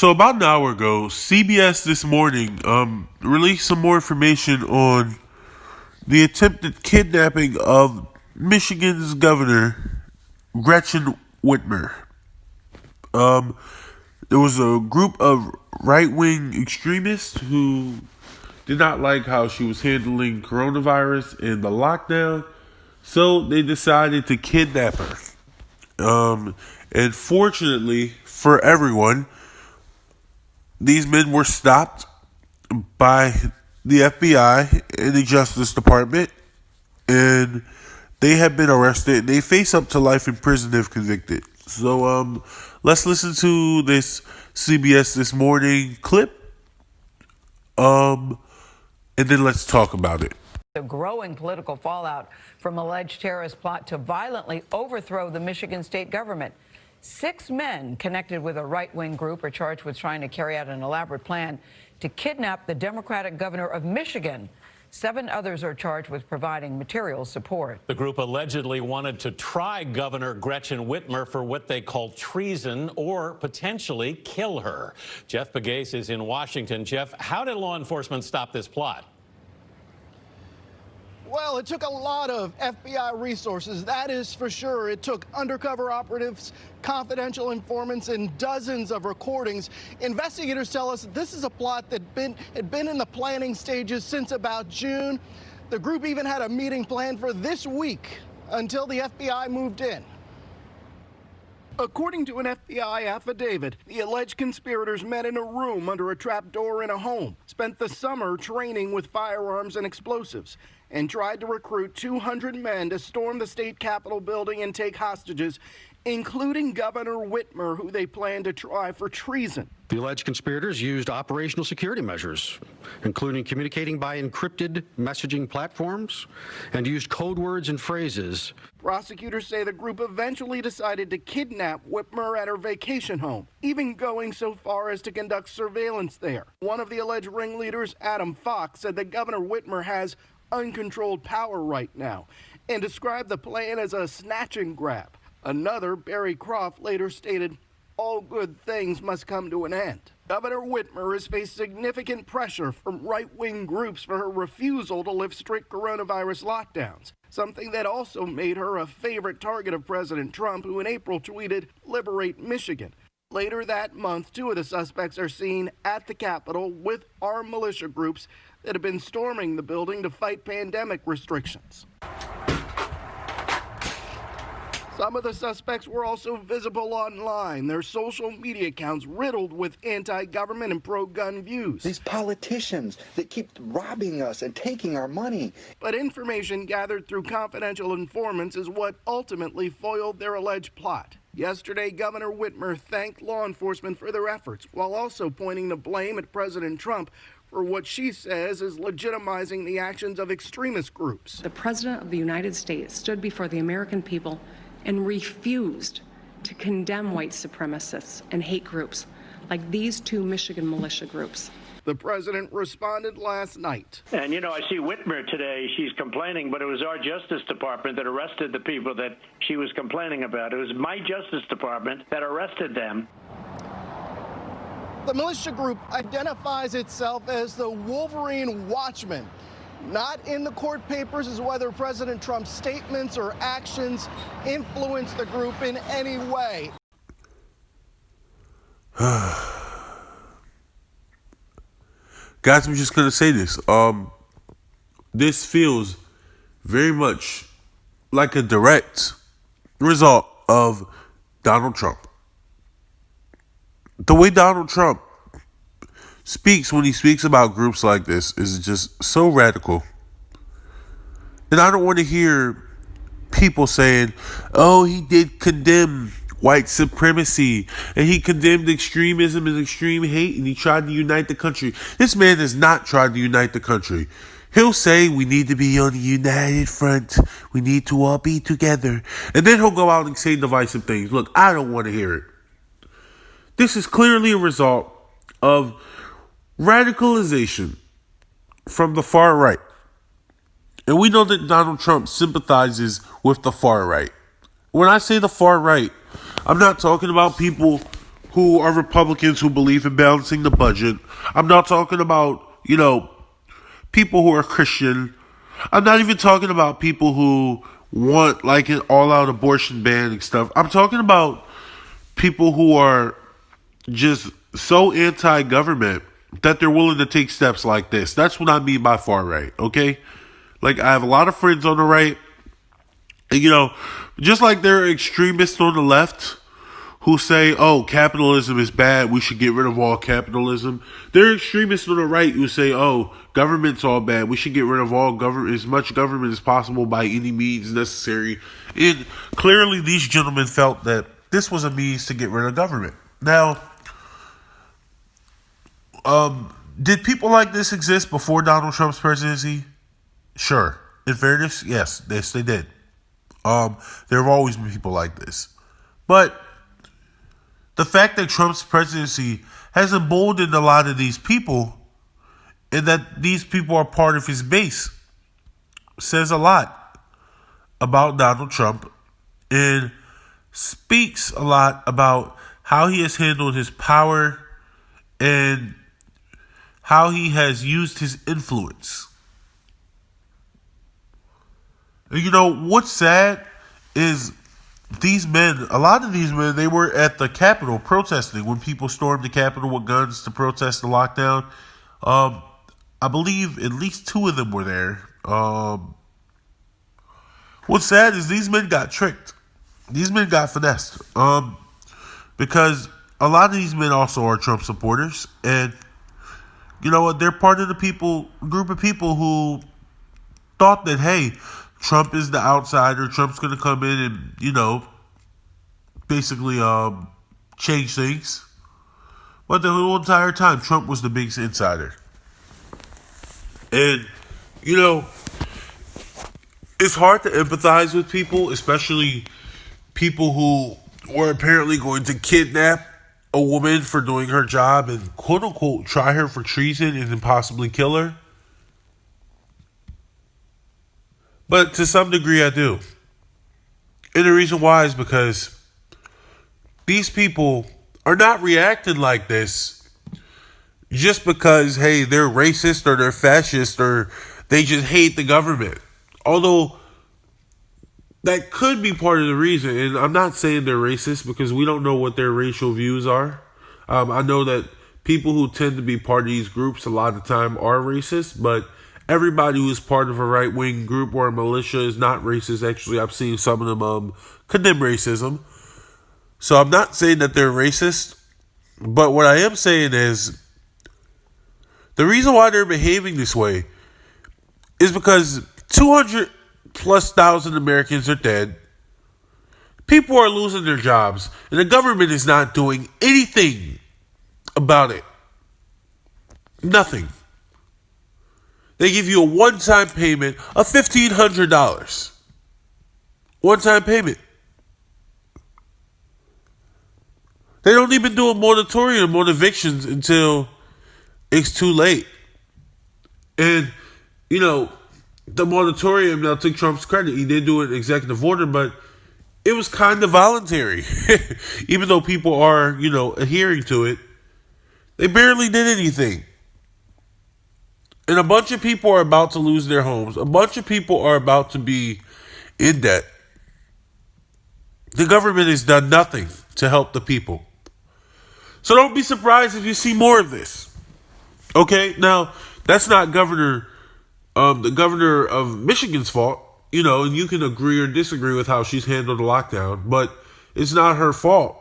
So about an hour ago, CBS this morning released some more information on the attempted kidnapping of Michigan's governor, Gretchen Whitmer. There was a group of right-wing extremists who did not like how she was handling coronavirus and the lockdown, so they decided to kidnap her. And fortunately for everyone, these men were stopped by the FBI and the Justice Department, and they have been arrested. They face up to life in prison if convicted. So let's listen to this CBS This Morning clip, and then let's talk about it. The growing political fallout from alleged terrorist plot to violently overthrow the Michigan state government. 6 men connected with a right-wing group are charged with trying to carry out an elaborate plan to kidnap the Democratic governor of Michigan. 7 others are charged with providing material support. The group allegedly wanted to try Governor Gretchen Whitmer for what they call treason or potentially kill her. Jeff Pegues is in Washington. Jeff, how did law enforcement stop this plot? Well, it took a lot of FBI resources, that is for sure. It took undercover operatives, confidential informants, and dozens of recordings. Investigators tell us this is a plot that had been in the planning stages since about June. The group even had a meeting planned for this week until the FBI moved in. According to an FBI affidavit, the alleged conspirators met in a room under a trapdoor in a home, spent the summer training with firearms and explosives, and tried to recruit 200 men to storm the state capitol building and take hostages, including Governor Whitmer, who they planned to try for treason. The alleged conspirators used operational security measures, including communicating by encrypted messaging platforms, and used code words and phrases. Prosecutors say the group eventually decided to kidnap Whitmer at her vacation home, even going so far as to conduct surveillance there. One of the alleged ringleaders, Adam Fox, said that Governor Whitmer has uncontrolled power right now and described the plan as a snatch and grab. Another, Barry Croft, later stated, all good things must come to an end. Governor Whitmer has faced significant pressure from right-wing groups for her refusal to lift strict coronavirus lockdowns, something that also made her a favorite target of President Trump, who in April tweeted, "Liberate Michigan." Later that month, 2 of the suspects are seen at the Capitol with armed militia groups that have been storming the building to fight pandemic restrictions. Some of the suspects were also visible online, their social media accounts riddled with anti-government and pro-gun views. These politicians that keep robbing us and taking our money. But information gathered through confidential informants is what ultimately foiled their alleged plot. Yesterday, Governor Whitmer thanked law enforcement for their efforts, while also pointing the blame at President Trump for what she says is legitimizing the actions of extremist groups. The President of the United States stood before the American people and refused to condemn white supremacists and hate groups like these 2 Michigan militia groups. The president responded last night. And, I see Whitmer today. She's complaining, but it was our Justice Department that arrested the people that she was complaining about. It was my Justice Department that arrested them. The militia group identifies itself as the Wolverine Watchmen. Not in the court papers is whether President Trump's statements or actions influence the group in any way. Guys, I'm just going to say this. This feels very much like a direct result of Donald Trump. The way Donald Trump speaks when he speaks about groups like this is just so radical. And I don't want to hear people saying, oh, he did condemn white supremacy and he condemned extremism and extreme hate and he tried to unite the country. This man has not tried to unite the country. He'll say we need to be on a united front. We need to all be together. And then he'll go out and say divisive things. Look, I don't want to hear it. This is clearly a result of radicalization from the far right. And we know that Donald Trump sympathizes with the far right. When I say the far right, I'm not talking about people who are Republicans who believe in balancing the budget. I'm not talking about, people who are Christian. I'm not even talking about people who want like an all-out abortion ban and stuff. I'm talking about people who are just so anti-government that they're willing to take steps like this. That's what I mean by far right, okay? Like, I have a lot of friends on the right, and, just like there are extremists on the left who say, oh, capitalism is bad, we should get rid of all capitalism. There are extremists on the right who say, oh, government's all bad, we should get rid of all government, as much government as possible by any means necessary. And clearly these gentlemen felt that this was a means to get rid of government. Now, did people like this exist before Donald Trump's presidency? Sure. In fairness, yes, they did. There have always been people like this. But the fact that Trump's presidency has emboldened a lot of these people and that these people are part of his base says a lot about Donald Trump and speaks a lot about how he has handled his power and how he has used his influence. And what's sad is a lot of these men, they were at the Capitol protesting when people stormed the Capitol with guns to protest the lockdown. I believe at least 2 of them were there. What's sad is these men got tricked. These men got finessed. Because a lot of these men also are Trump supporters. And you know what? They're part of the group of people who thought that, hey, Trump is the outsider. Trump's going to come in and, basically change things. But the whole entire time, Trump was the big insider. And, it's hard to empathize with people, especially people who were apparently going to kidnap a woman for doing her job and quote-unquote try her for treason and then possibly kill her. But to some degree I do. And the reason why is because these people are not reacting like this just because, hey, they're racist or they're fascist or they just hate the government. Although that could be part of the reason. And I'm not saying they're racist because we don't know what their racial views are. I know that people who tend to be part of these groups a lot of the time are racist, but everybody who is part of a right-wing group or a militia is not racist. Actually, I've seen some of them condemn racism. So I'm not saying that they're racist, but what I am saying is the reason why they're behaving this way is because 200,000+ Americans are dead. People are losing their jobs, and the government is not doing anything about it. Nothing. They give you a one-time payment of $1,500. One-time payment. They don't even do a moratorium on evictions until it's too late. And, the moratorium, now to Trump's credit, he did do an executive order, but it was kind of voluntary. Even though people are, adhering to it, they barely did anything. And a bunch of people are about to lose their homes. A bunch of people are about to be in debt. The government has done nothing to help the people. So don't be surprised if you see more of this. Okay? Now, that's not the governor of Michigan's fault, and you can agree or disagree with how she's handled the lockdown, but it's not her fault.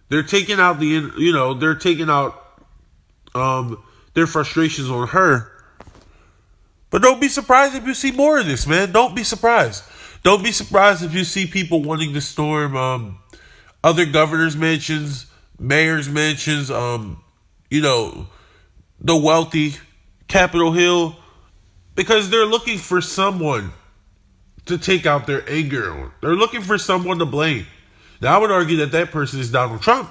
They're taking out their frustrations on her. But don't be surprised if you see more of this, man. Don't be surprised. Don't be surprised if you see people wanting to storm other governors' mansions, mayors' mansions, the wealthy, Capitol Hill, because they're looking for someone to take out their anger on. They're looking for someone to blame. Now, I would argue that person is Donald Trump,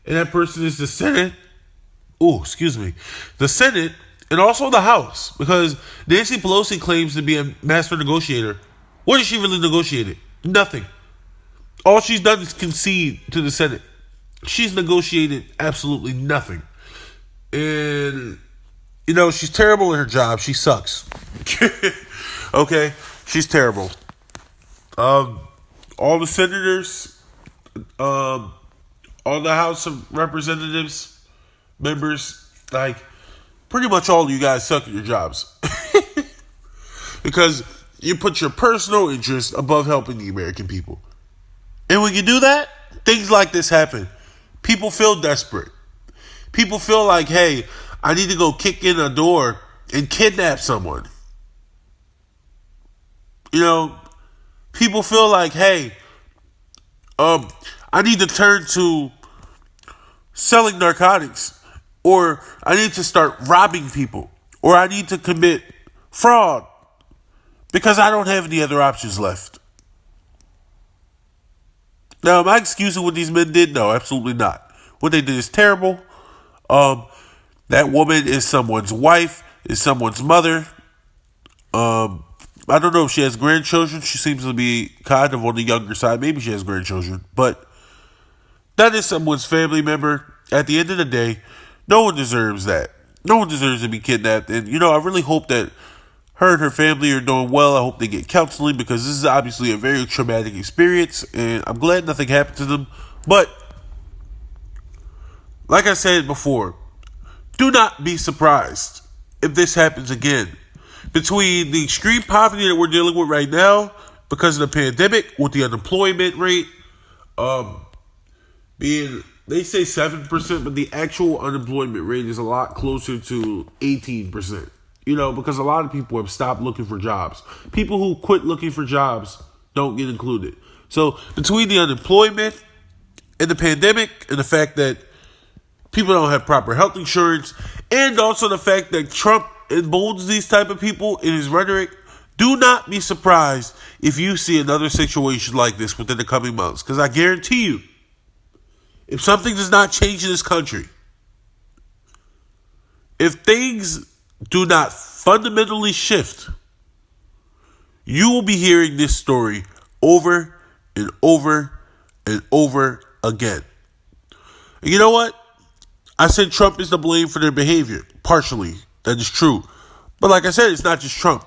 and that person is the Senate. The Senate and also the House, because Nancy Pelosi claims to be a master negotiator. What has she really negotiated? Nothing. All she's done is concede to the Senate. She's negotiated absolutely nothing. And, she's terrible at her job. She sucks. Okay? She's terrible. All the senators, all the House of Representatives, members, pretty much all of you guys suck at your jobs. Because you put your personal interest above helping the American people. And when you do that, things like this happen. People feel desperate. People feel like, hey, I need to go kick in a door and kidnap someone. People feel like, hey, I need to turn to selling narcotics, or I need to start robbing people, or I need to commit fraud because I don't have any other options left. Now, am I excusing what these men did? No, absolutely not. What they did is terrible. That woman is someone's wife, is someone's mother. I don't know if she has grandchildren. She seems to be kind of on the younger side. Maybe she has grandchildren. But that is someone's family member. At the end of the day, no one deserves that. No one deserves to be kidnapped. And, I really hope that her and her family are doing well. I hope they get counseling, because this is obviously a very traumatic experience. And I'm glad nothing happened to them. But, like I said before, do not be surprised if this happens again. Between the extreme poverty that we're dealing with right now because of the pandemic, with the unemployment rate being, they say 7%, but the actual unemployment rate is a lot closer to 18%. Because a lot of people have stopped looking for jobs. People who quit looking for jobs don't get included. So between the unemployment and the pandemic and the fact that people don't have proper health insurance, and also the fact that Trump emboldens these type of people in his rhetoric, do not be surprised if you see another situation like this within the coming months. Because I guarantee you, if something does not change in this country, if things do not fundamentally shift, you will be hearing this story over and over and over again. And you know what? I said Trump is to blame for their behavior. Partially, that is true. But like I said, it's not just Trump.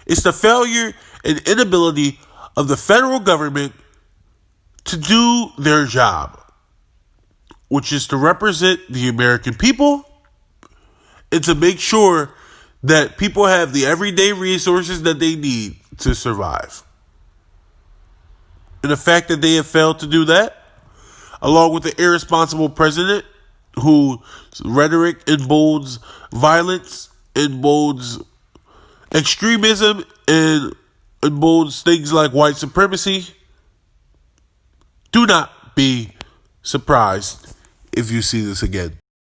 It's the failure and inability of the federal government to do their job, which is to represent the American people and to make sure that people have the everyday resources that they need to survive. And the fact that they have failed to do that, along with the irresponsible president whose rhetoric emboldens violence, emboldens extremism, and emboldens things like white supremacy, do not be surprised if you see this again.